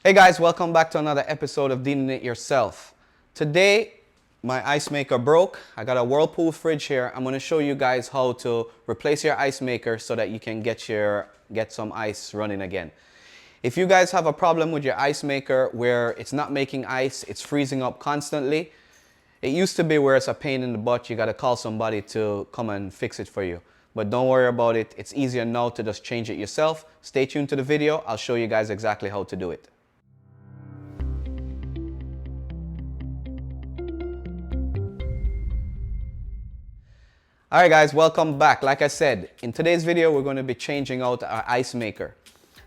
Hey guys, welcome back to another episode of Deanin It Yourself. Today, my ice maker broke. I got a whirlpool fridge here. I'm going to show you guys how to replace your ice maker so that you can get some ice running again. If you guys have a problem with your ice maker where it's not making ice, it's freezing up constantly. It used to be where it's a pain in the butt. You got to call somebody to come and fix it for you. But don't worry about it. It's easier now to just change it yourself. Stay tuned to the video. I'll show you guys exactly how to do it. Alright guys, welcome back. Like I said, in today's video we're going to be changing out our ice maker.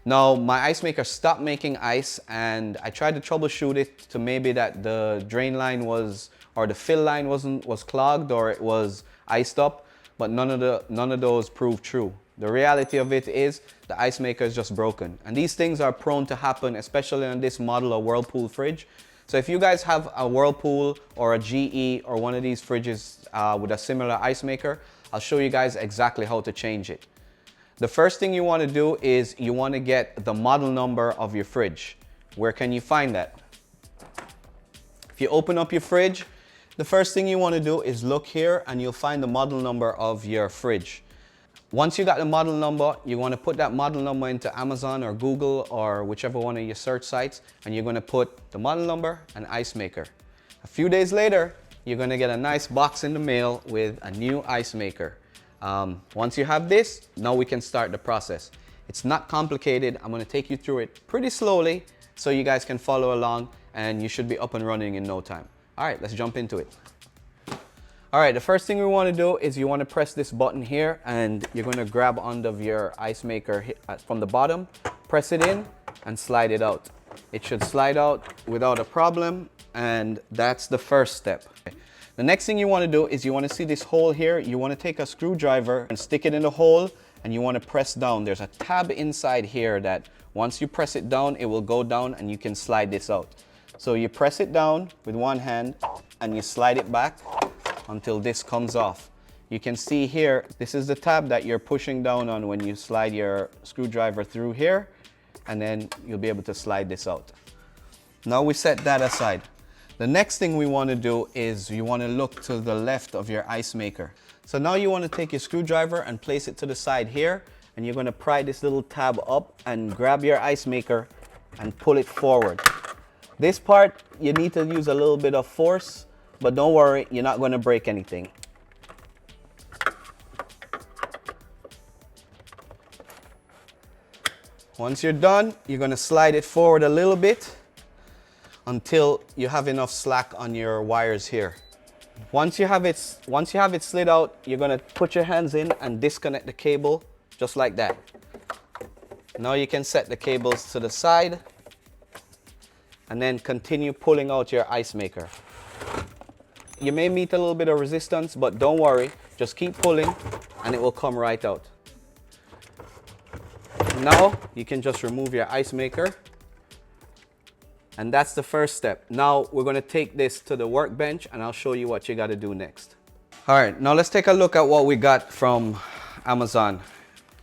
Now my ice maker stopped making ice and I tried to troubleshoot it to maybe that the drain line was, or the fill line was clogged or it was iced up, but none of those proved true. The reality of it is the ice maker is just broken, and these things are prone to happen, especially on this model of whirlpool fridge. So if you guys have a Whirlpool or a GE or one of these fridges with a similar ice maker, I'll show you guys exactly how to change it. The first thing you want to do is you want to get the model number of your fridge. Where can you find that? If you open up your fridge, the first thing you want to do is look here and you'll find the model number of your fridge. Once you got the model number, you want to put that model number into Amazon or Google or whichever one of your search sites, and you're going to put the model number and ice maker. A few days later, you're going to get a nice box in the mail with a new ice maker. Once you have this, now we can start the process. It's not complicated. I'm going to take you through it pretty slowly so you guys can follow along, and you should be up and running in no time. All right, let's jump into it. All right, the first thing we want to do is you want to press this button here, and you're going to grab onto your ice maker from the bottom, press it in and slide it out. It should slide out without a problem, and that's the first step. The next thing you want to do is you want to see this hole here. You want to take a screwdriver and stick it in the hole, and you want to press down. There's a tab inside here that once you press it down, it will go down and you can slide this out. So you press it down with one hand and you slide it back until this comes off. You can see here, this is the tab that you're pushing down on when you slide your screwdriver through here, and then you'll be able to slide this out. Now we set that aside. The next thing we want to do is you want to look to the left of your ice maker. So now you want to take your screwdriver and place it to the side here, and you're going to pry this little tab up and grab your ice maker and pull it forward. This part, you need to use a little bit of force, but don't worry, you're not going to break anything. Once you're done, you're going to slide it forward a little bit until you have enough slack on your wires here. Once you have it slid out, you're going to put your hands in and disconnect the cable just like that. Now you can set the cables to the side and then continue pulling out your ice maker. You may meet a little bit of resistance, but don't worry, just keep pulling and it will come right out. Now you can just remove your ice maker, and that's the first step. Now we're going to take this to the workbench and I'll show you what you got to do next. All right, now let's take a look at what we got from Amazon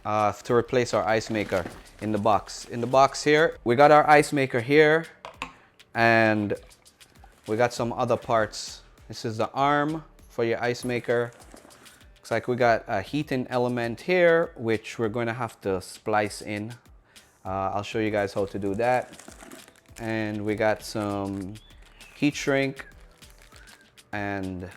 to replace our ice maker in the box. In the box here, we got our ice maker here, and we got some other parts. This is the arm for your ice maker. Looks like we got a heating element here, which we're going to have to splice in. I'll show you guys how to do that. And we got some heat shrink and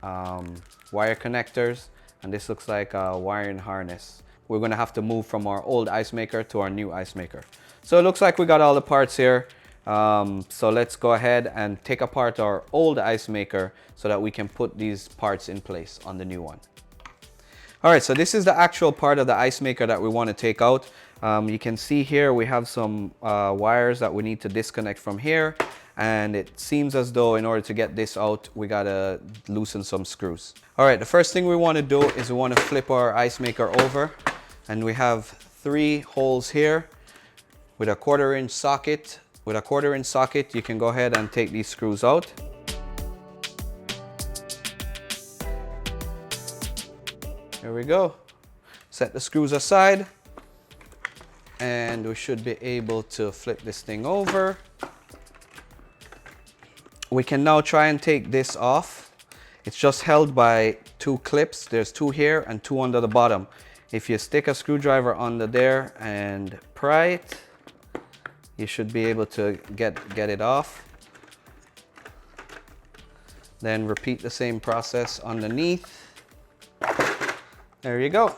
wire connectors. And this looks like a wiring harness. We're going to have to move from our old ice maker to our new ice maker. So it looks like we got all the parts here. So let's go ahead and take apart our old ice maker so that we can put these parts in place on the new one. All right, so this is the actual part of the ice maker that we want to take out. You can see here we have some wires that we need to disconnect from here, and it seems as though in order to get this out, we gotta loosen some screws. All right, the first thing we want to do is we want to flip our ice maker over, and we have 3 holes here with a 1/4 inch socket. With a 1/4 inch socket, you can go ahead and take these screws out. Here we go. Set the screws aside. And we should be able to flip this thing over. We can now try and take this off. It's just held by two clips. There's two here and two under the bottom. If you stick a screwdriver under there and pry it, you should be able to get it off. Then repeat the same process underneath. There you go.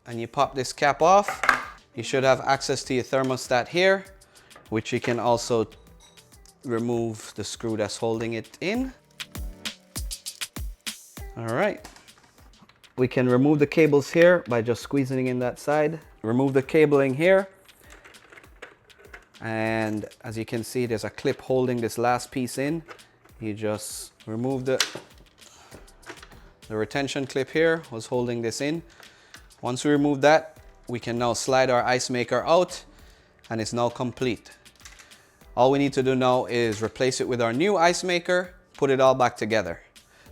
And you pop this cap off. You should have access to your thermostat here, which you can also remove the screw that's holding it in. All right. We can remove the cables here by just squeezing in that side. Remove the cabling here. And as you can see, there's a clip holding this last piece in. You just remove the retention clip here was holding this in. Once we remove that, we can now slide our Icemaker out and it's now complete. All we need to do now is replace it with our new Icemaker, put it all back together.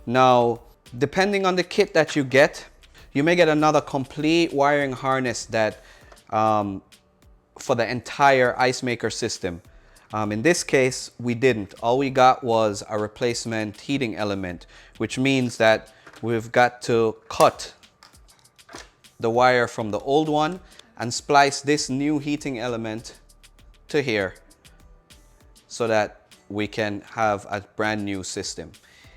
Now, depending on the kit that you get, you may get another complete wiring harness that for the entire Icemaker system. In this case, we didn't. All we got was a replacement heating element, which means that we've got to cut the wire from the old one and splice this new heating element to here so that we can have a brand new system.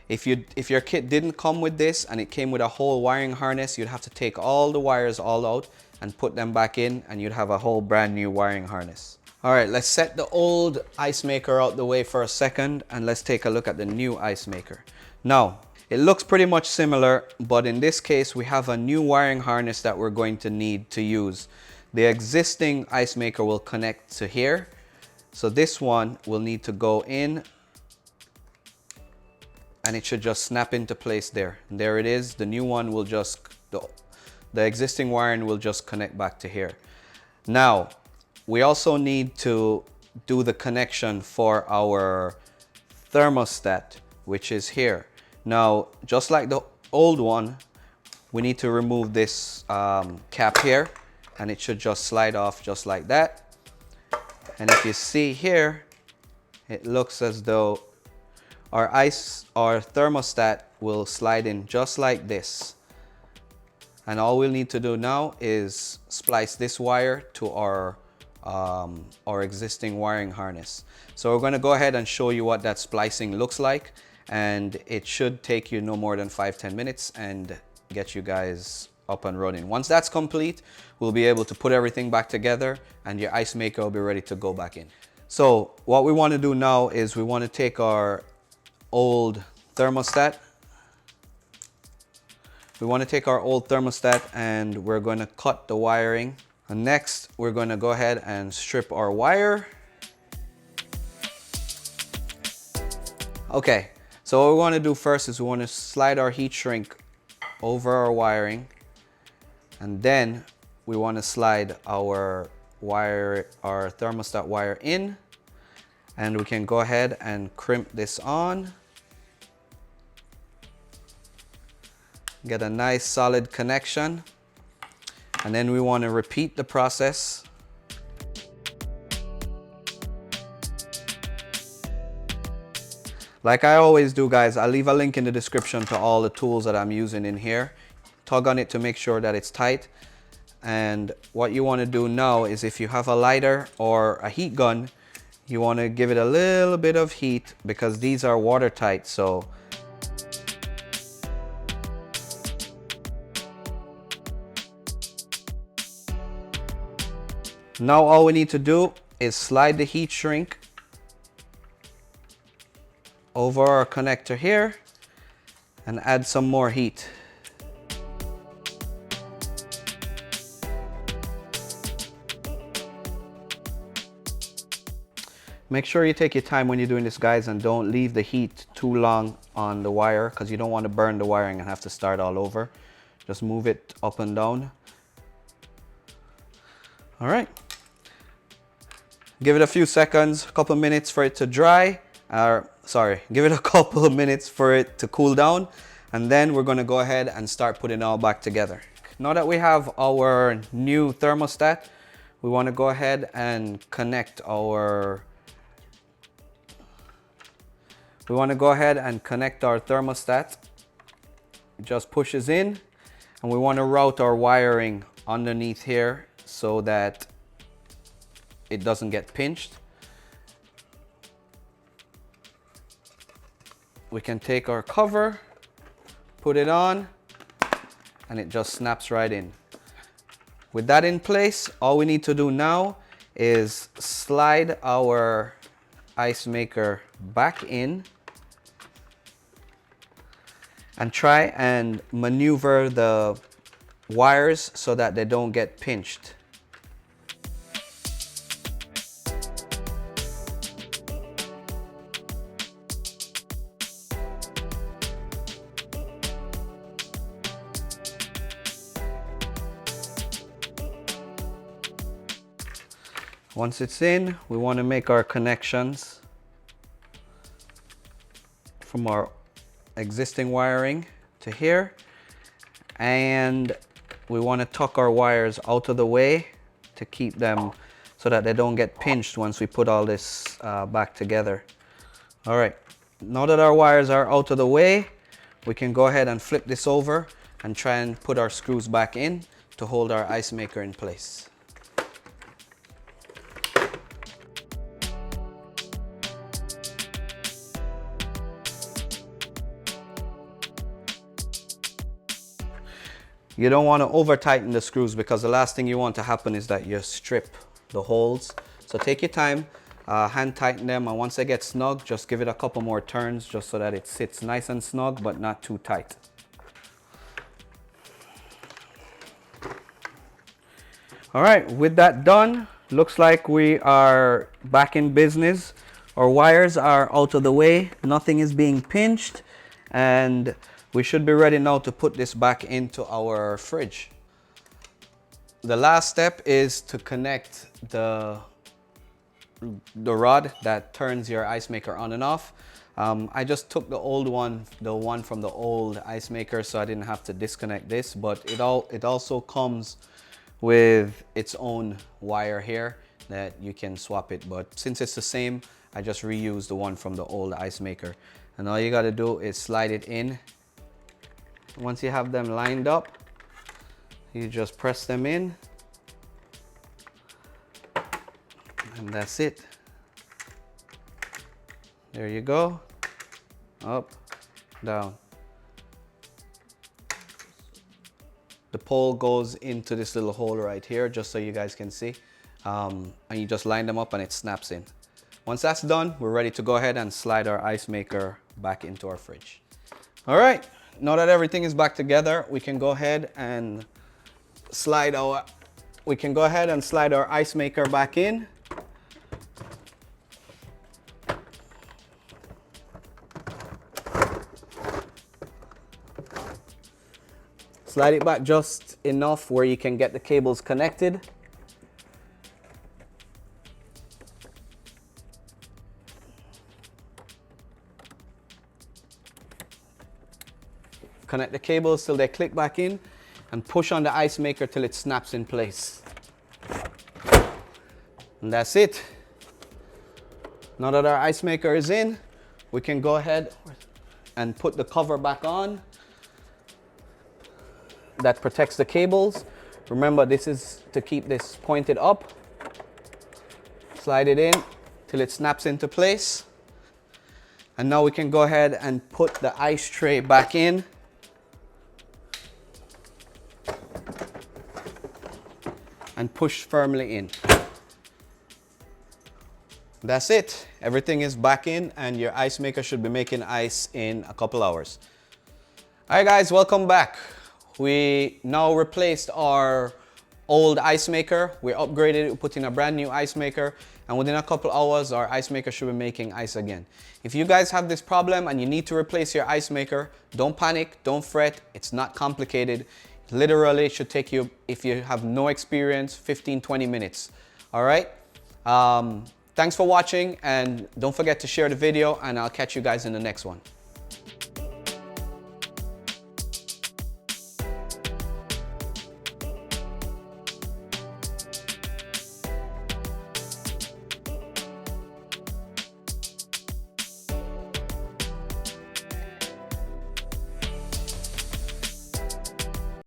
If your kit didn't come with this and it came with a whole wiring harness, you'd have to take all the wires all out and put them back in and you'd have a whole brand new wiring harness. All right, let's set the old Icemaker out the way for a second and let's take a look at the new Icemaker. Now, it looks pretty much similar, but in this case, we have a new wiring harness that we're going to need to use. The existing Icemaker will connect to here. So this one will need to go in and it should just snap into place there. And there it is. The new one will just, the existing wiring will just connect back to here. Now, we also need to do the connection for our thermostat, which is here. Now, just like the old one, we need to remove this cap here and it should just slide off just like that. And if you see here, it looks as though our thermostat will slide in just like this. And all we'll need to do now is splice this wire to our existing wiring harness. So we're going to go ahead and show you what that splicing looks like. And it should take you no more than 5-10 minutes and get you guys up and running. Once that's complete, we'll be able to put everything back together and your Icemaker will be ready to go back in. So what we want to do now is we want to take our old thermostat. We want to take our old thermostat and we're going to cut the wiring. And next, we're going to go ahead and strip our wire. Okay. So what we want to do first is we want to slide our heat shrink over our wiring and then we want to slide our thermostat wire in and we can go ahead and crimp this on. Get a nice solid connection and then we want to repeat the process. Like I always do, guys, I'll leave a link in the description to all the tools that I'm using in here. Tug on it to make sure that it's tight. And what you want to do now is if you have a lighter or a heat gun, you want to give it a little bit of heat because these are watertight. So now all we need to do is slide the heat shrink over our connector here and add some more heat. Make sure you take your time when you're doing this, guys, and don't leave the heat too long on the wire because you don't want to burn the wiring and have to start all over. Just move it up and down. All right. Give it a few seconds, a couple minutes for it to dry. Give it a couple of minutes for it to cool down. And then we're going to go ahead and start putting it all back together. Now that we have our new thermostat, we want to go ahead and connect our thermostat. It just pushes in, and we want to route our wiring underneath here so that it doesn't get pinched. We can take our cover, put it on, and it just snaps right in. With that in place, all we need to do now is slide our Icemaker back in and try and maneuver the wires so that they don't get pinched. Once it's in, we want to make our connections from our existing wiring to here, and we want to tuck our wires out of the way to keep them so that they don't get pinched once we put all this back together. All right, now that our wires are out of the way, we can go ahead and flip this over and try and put our screws back in to hold our Icemaker in place. You don't want to over tighten the screws, because the last thing you want to happen is that you strip the holes. So take your time, hand tighten them, and once they get snug, just give it a couple more turns just so that it sits nice and snug but not too tight. All right, with that done, looks like we are back in business. Our wires are out of the way, nothing is being pinched, and we should be ready now to put this back into our fridge. The last step is to connect the rod that turns your Icemaker on and off. I just took the old one, the one from the old Icemaker, so I didn't have to disconnect this, but it also comes with its own wire here that you can swap it. But since it's the same, I just reused the one from the old Icemaker. And all you gotta do is slide it in. Once you have them lined up, you just press them in, and that's it. There you go. Up, down. The pole goes into this little hole right here, just so you guys can see. And you just line them up and it snaps in. Once that's done, we're ready to go ahead and slide our Icemaker back into our fridge. All right. Now that everything is back together, we can go ahead and slide our Icemaker back in. Slide it back just enough where you can get the cables connected. Connect the cables till they click back in, and push on the Icemaker till it snaps in place. And that's it. Now that our Icemaker is in, we can go ahead and put the cover back on that protects the cables. Remember, this is to keep this pointed up. Slide it in till it snaps into place. And now we can go ahead and put the ice tray back in. And push firmly in. That's it. Everything is back in, and your Icemaker should be making ice in a couple hours. All right, guys, welcome back. We now replaced our old Icemaker. We upgraded it, we put in a brand new Icemaker, and within a couple hours, our Icemaker should be making ice again. If you guys have this problem and you need to replace your Icemaker, don't panic, don't fret. It's not complicated. Literally, it should take you, if you have no experience, 15-20 minutes. All right? Thanks for watching, and don't forget to share the video, and I'll catch you guys in the next one.